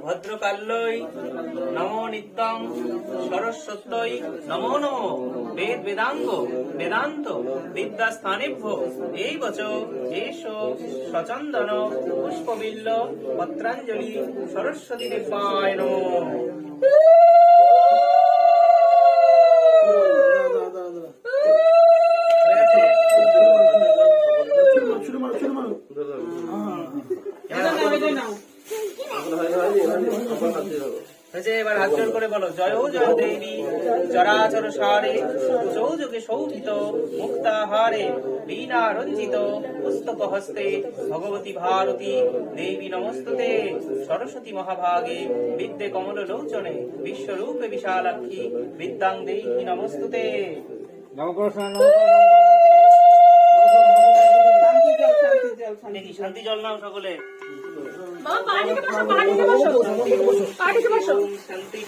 ভদ্রকাল্যই নমো নিত্যং সরস্বত্যই নমো নমো বেদ বেদাঙ্গ বেদান্ত বিদ্যাস্থানেভ্য এই বচ এষ সচন্দন পুষ্পবিল্ল পত্রাঞ্জলি সরস্বতী দেবায় নমঃ। এবার হাত জোড় করে বলো, জয় জয় দেবী চরাচর সারে সৌযোগে শোভিত মুক্তাহারে বীণা রঞ্জিত পুস্তক হস্তে ভগবতী ভারতী দেবী নমস্তুতে। সরস্বতী মহাভাগে বিদ্যে কমল লোচনে বিশ্বরূপে বিশালাক্ষী বিদ্যাং দেবী নমস্তুতে। দেখি শান্তি জল নাও সকলে। শান্তি।